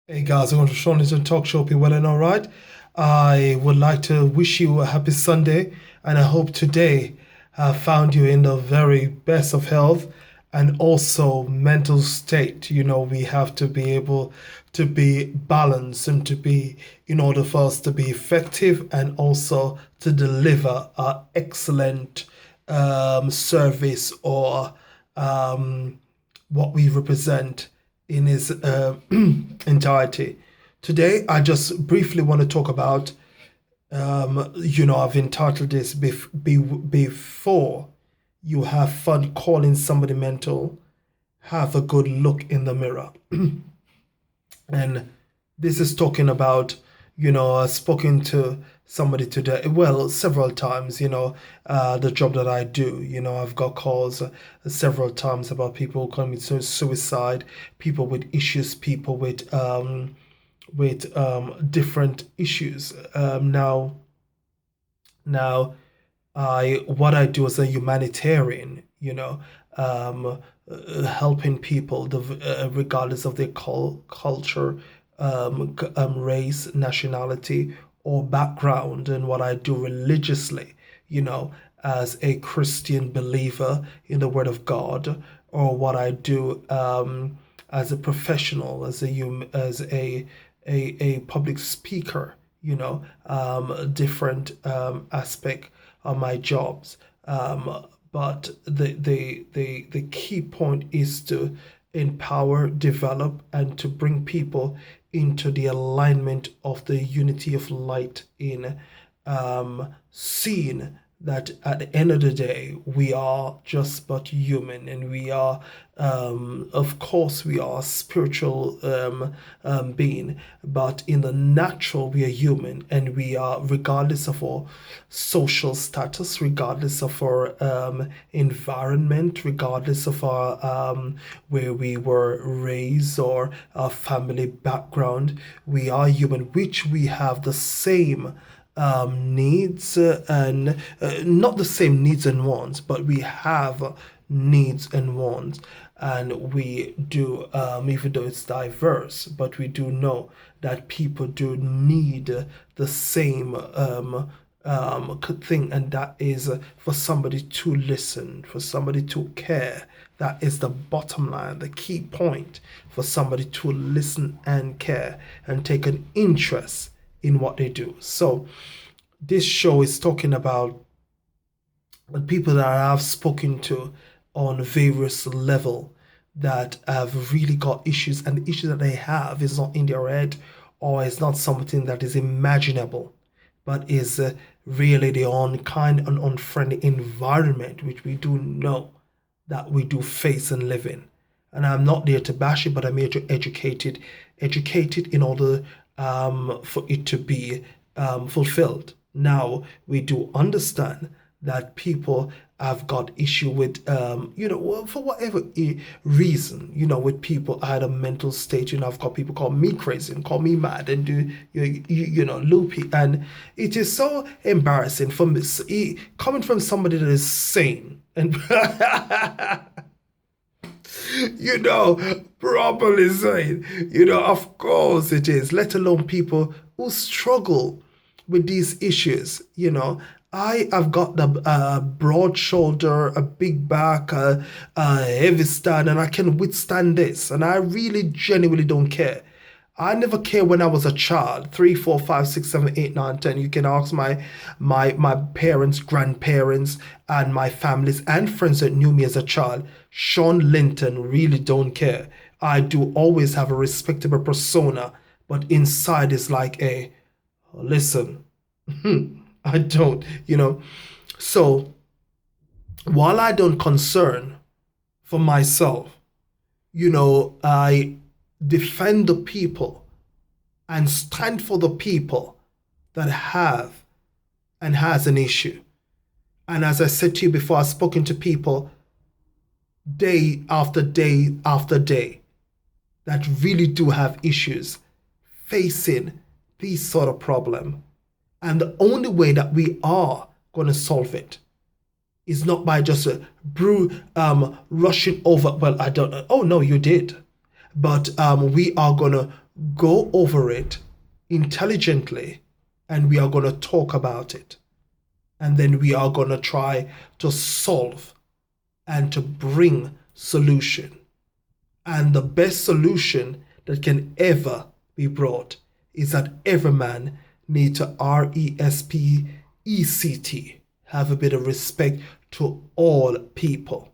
Hey guys, welcome to Shawn Linton Talk Show. Hope you're well and all right. I would like to wish you a happy Sunday, and I hope today found you in the very best of health and also mental state. We have to be able to be balanced and in order for us to be effective and also to deliver excellent service or what we represent in its entirety. Today, I just briefly want to talk about, I've entitled this Before You Have Fun Calling Somebody Mental, Have a Good Look in the Mirror. And this is talking about, I've spoken to somebody today, well, several times, the job that I do, I've got calls several times about people committing suicide, people with issues, people with different issues. Now, I what I do as a humanitarian, helping people, regardless of their culture, race, nationality, or background, and what I do religiously, as a Christian believer in the Word of God, or what I do as a professional, as a public speaker, different aspect of my jobs. But the key point is to empower, develop, and to bring people into the alignment of the unity of light in seeing that at the end of the day, we are just but human, and we are, of course, we are spiritual being, but in the natural, we are human, and we are, regardless of our social status, regardless of our environment, regardless of our where we were raised or our family background, we are human, which we have the same needs and not the same needs and wants, but we have needs and wants. And we do, even though it's diverse, but we do know that people do need the same thing, and that is for somebody to listen, for somebody to care. That is the bottom line, the key point, for somebody to listen and care and take an interest in what they do. So this show is talking about the people that I have spoken to on various level that have really got issues, and the issue that they have is not in their head, or is not something that is imaginable, but is really the unkind and unfriendly environment which we do know that we do face and live in. And I'm not there to bash it, but I'm here to educate it in order for it to be fulfilled. Now, we do understand that people have got issue with, for whatever reason, with people. I had a mental state, I've got people call me crazy and call me mad and do, loopy. And it is so embarrassing from coming from somebody that is sane and properly saying, of course it is, let alone people who struggle with these issues. I have got the broad shoulder, a big back, a heavy stand, and I can withstand this. And I really genuinely don't care. I never cared when I was a child, 3, 4, 5, 6, 7, 8, 9, 10. You can ask my parents, grandparents, and my families and friends that knew me as a child. Shawn Linton really don't care. I do always have a respectable persona, but inside is like a listen. I don't, So while I don't concern for myself, I defend the people and stand for the people that have and has an issue. And as I said to you before, I've spoken to people day after day after day that really do have issues facing these sort of problem. And the only way that we are going to solve it is not by just rushing over. Well, I don't know. Oh no, you did. But we are going to go over it intelligently, and we are going to talk about it. And then we are going to try to solve and to bring solution. And the best solution that can ever be brought is that every man need to respect, have a bit of respect to all people,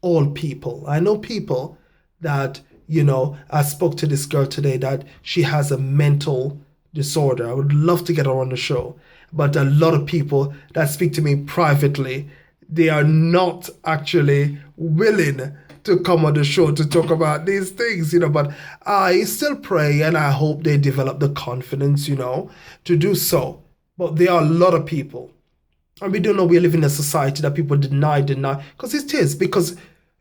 all people. I know people that, I spoke to this girl today that she has a mental disorder. I would love to get her on the show. But a lot of people that speak to me privately, they are not actually willing to come on the show to talk about these things, but I still pray and I hope they develop the confidence, to do so. But there are a lot of people, and we don't know, we live in a society that people deny, because it is, because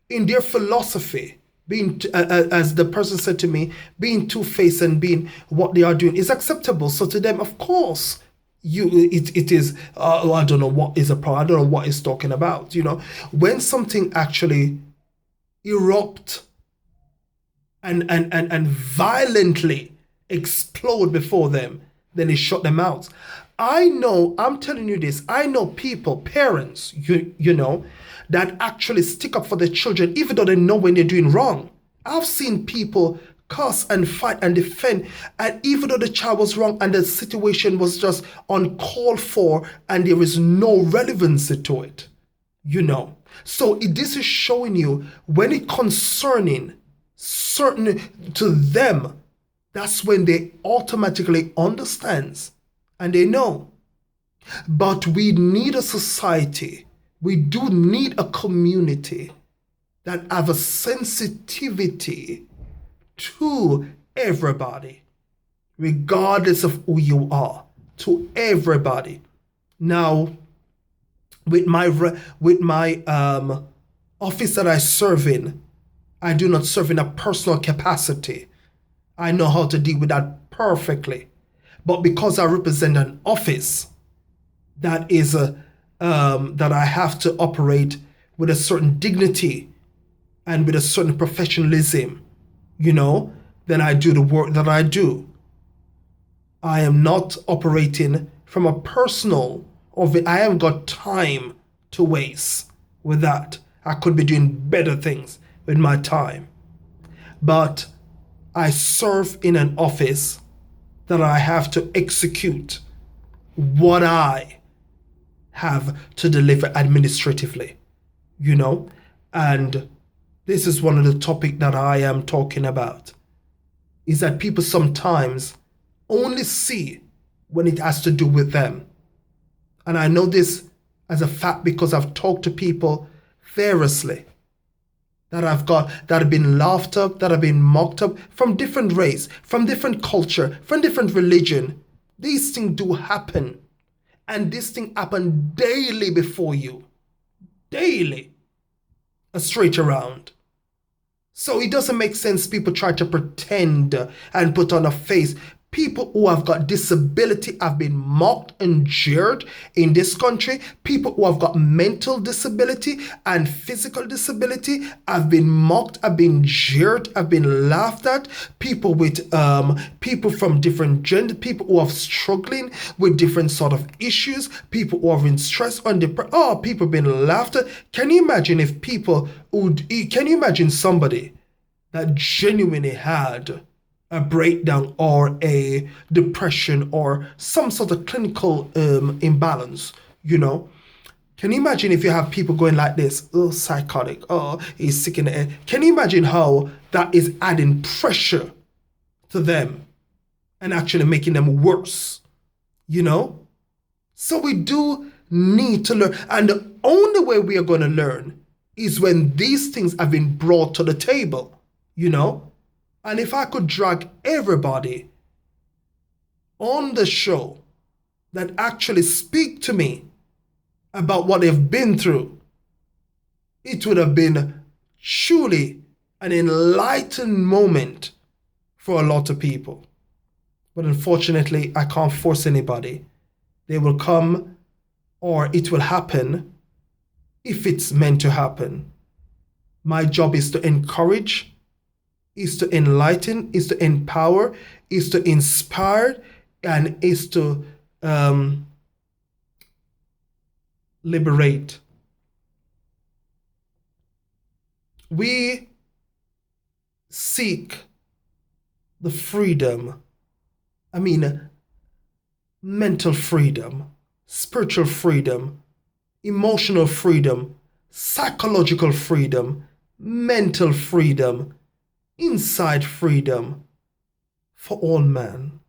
in their philosophy, being, as the person said to me, being two-faced and being what they are doing is acceptable. So to them, of course, it is, I don't know what is a problem. I don't know what it's talking about. When something actually erupt and violently explode before them, then it shut them out. I'm telling you this, I know people, parents, that actually stick up for their children, even though they know when they're doing wrong. I've seen people cuss and fight and defend, and even though the child was wrong and the situation was just uncalled for and there is no relevancy to it, So this is showing you when it concerning certain to them, that's when they automatically understands and they know. But we need a society, we do need a community that have a sensitivity to everybody, regardless of who you are, to everybody. Now, with my office that I serve in, I do not serve in a personal capacity. I know how to deal with that perfectly. But because I represent an office that is that I have to operate with a certain dignity and with a certain professionalism, then I do the work that I do. I am not operating from a personal of it. I haven't got time to waste with that. I could be doing better things with my time. But I serve in an office that I have to execute what I have to deliver administratively, and this is one of the topics that I am talking about, is that people sometimes only see when it has to do with them. And I know this as a fact because I've talked to people variously that have been laughed up, that have been mocked up, from different race, from different culture, from different religion. These things do happen. And this thing happen daily before you. Daily. Straight around. So it doesn't make sense people try to pretend and put on a face. People who have got disability have been mocked and jeered in this country. People who have got mental disability and physical disability have been mocked, have been jeered, have been laughed at. People with people from different gender, people who are struggling with different sort of issues, people who are in stress and depression. Oh, people been laughed at. Can you imagine if people would? Can you imagine somebody that genuinely had a breakdown or a depression or some sort of clinical imbalance, Can you imagine if you have people going like this, oh, psychotic, oh, he's sick in the head. Can you imagine how that is adding pressure to them and actually making them worse, So we do need to learn. And the only way we are going to learn is when these things have been brought to the table, And if I could drag everybody on the show that actually speak to me about what they've been through, it would have been truly an enlightened moment for a lot of people. But unfortunately, I can't force anybody. They will come, or it will happen if it's meant to happen. My job is to encourage is to enlighten, is to empower, is to inspire, and is to liberate. We seek the freedom, mental freedom, spiritual freedom, emotional freedom, psychological freedom, mental freedom, inside freedom for all men.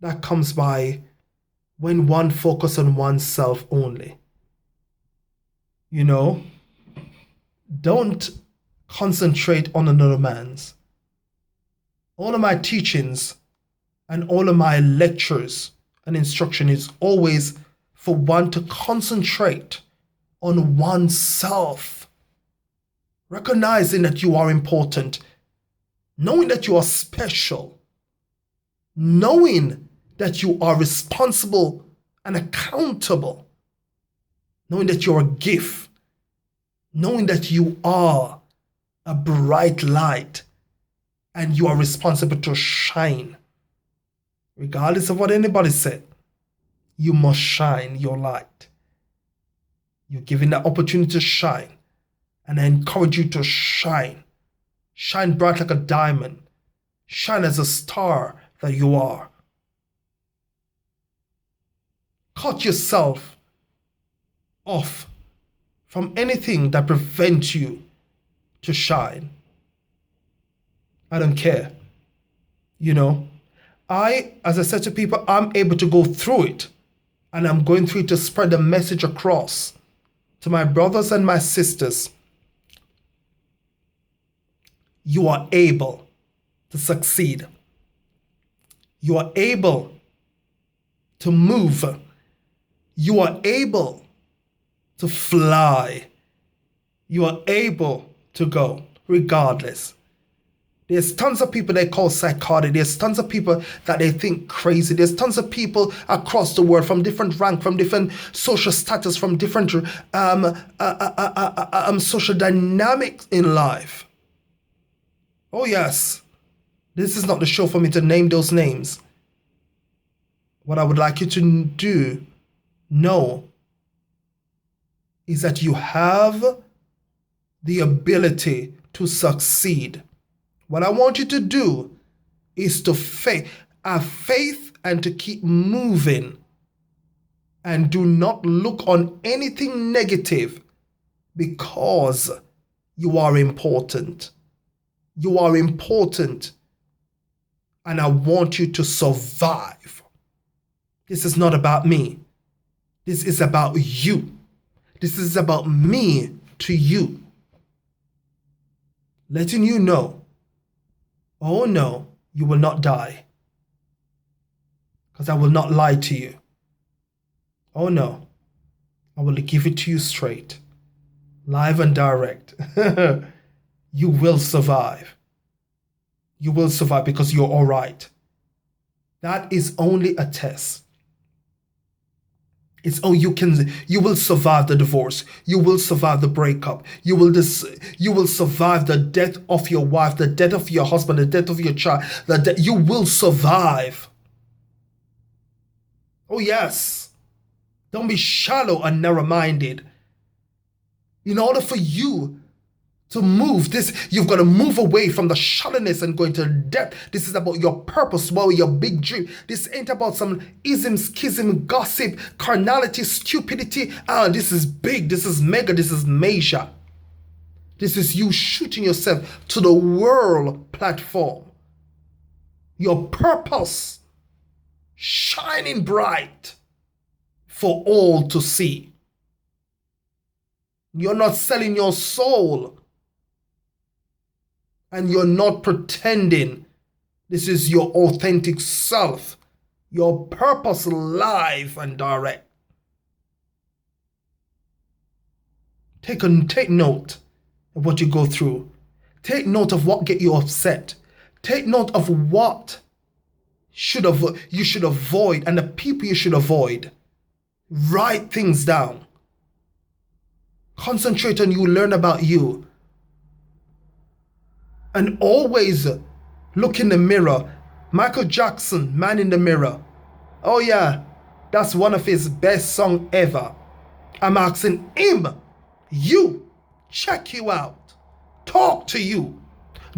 That comes by when one focuses on oneself only. Don't concentrate on another man's. All of my teachings and all of my lectures and instruction is always for one to concentrate on oneself, recognizing that you are important, knowing that you are special, knowing that you are responsible and accountable, knowing that you're a gift, knowing that you are a bright light and you are responsible to shine. Regardless of what anybody said, you must shine your light. You're given the opportunity to shine, and I encourage you to shine. Shine bright like a diamond. Shine as a star that you are. Cut yourself off from anything that prevents you to shine. I don't care. As I said to people, I'm able to go through it, and I'm going through it to spread the message across to my brothers and my sisters. You are able to succeed. You are able to move. You are able to fly. You are able to go regardless. There's tons of people they call psychotic. There's tons of people that they think crazy. There's tons of people across the world from different rank, from different social status, from different social dynamics in life. Oh yes, this is not the show for me to name those names. What I would like you to know is that you have the ability to succeed. What I want you to do is to have faith and to keep moving. And do not look on anything negative, because you are important. You are important. And I want you to survive. This is not about me. This is about you. This is about me to you. Letting you know, oh no, you will not die. Because I will not lie to you. Oh no, I will give it to you straight, live and direct. You will survive. You will survive because you're all right. That is only a test. You will survive the divorce. You will survive the breakup. You will survive the death of your wife, the death of your husband, the death of your child. You will survive. Oh yes. Don't be shallow and narrow-minded. In order for you to move this, you've got to move away from the shallowness and go into depth. This is about your purpose, your big dream. This ain't about some ism, schism, gossip, carnality, stupidity. This is big, this is mega, this is major. This is you shooting yourself to the world platform. Your purpose shining bright for all to see. You're not selling your soul. And you're not pretending. This is your authentic self. Your purpose live and direct. Take note of what you go through. Take note of what get you upset. Take note of what you should avoid and the people you should avoid. Write things down. Concentrate on you, learn about you. And always look in the mirror. Michael Jackson, Man in the Mirror. Oh yeah, that's one of his best songs ever. I'm asking him, you, check you out, talk to you,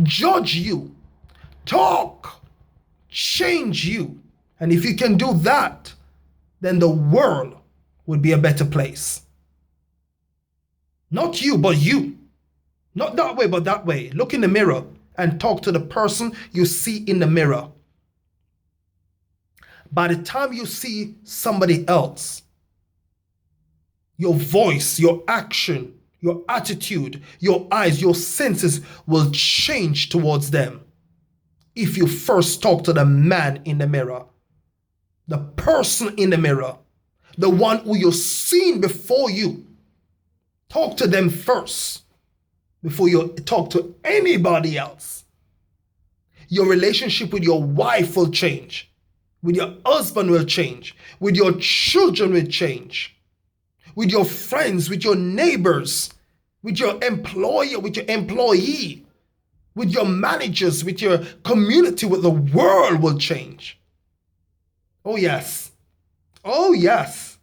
judge you, talk, change you. And if you can do that, then the world would be a better place. Not you, but you. Not that way, but that way. Look in the mirror and talk to the person you see in the mirror. By the time you see somebody else, your voice, your action, your attitude, your eyes, your senses will change towards them. If you first talk to the man in the mirror, the person in the mirror, the one who you're seeing before you, talk to them first before you talk to anybody else. Your relationship with your wife will change. With your husband will change. With your children will change. With your friends, with your neighbors, with your employer, with your employee, with your managers, with your community, with the world will change. Oh yes. Oh yes.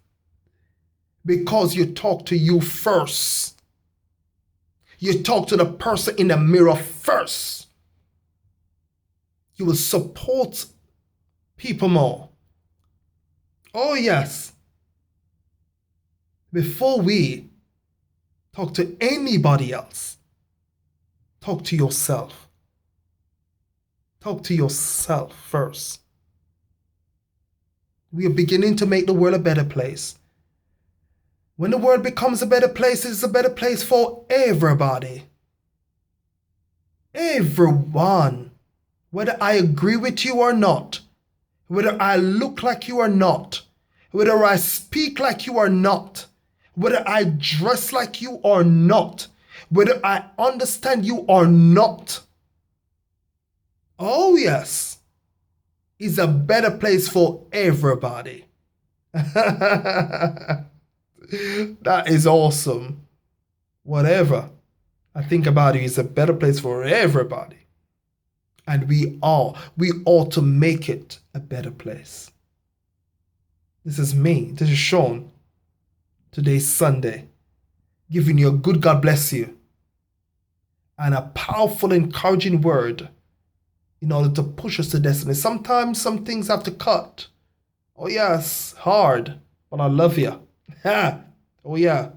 Because you talk to you first. You talk to the person in the mirror first. You will support people more. Oh yes. Before we talk to anybody else, talk to yourself. Talk to yourself first. We are beginning to make the world a better place. When the world becomes a better place, it's a better place for everybody. Everyone. Whether I agree with you or not, whether I look like you or not, whether I speak like you or not, whether I dress like you or not, whether I understand you or not. Oh yes, it's a better place for everybody. That is awesome. Whatever I think about it, it's a better place for everybody. And we ought to make it a better place. This is me. This is Shawn. Today's Sunday. Giving you a good God bless you. And a powerful, encouraging word in order to push us to destiny. Sometimes some things have to cut. Oh yes, hard. But I love you. Oh yeah.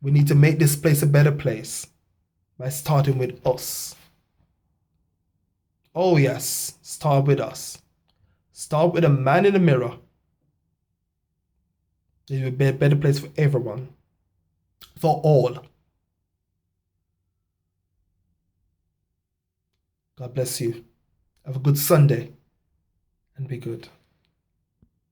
We need to make this place a better place by starting with us. Oh yes, start with us. Start with a man in the mirror. It will be a better place for everyone. For all. God bless you. Have a good Sunday and be good.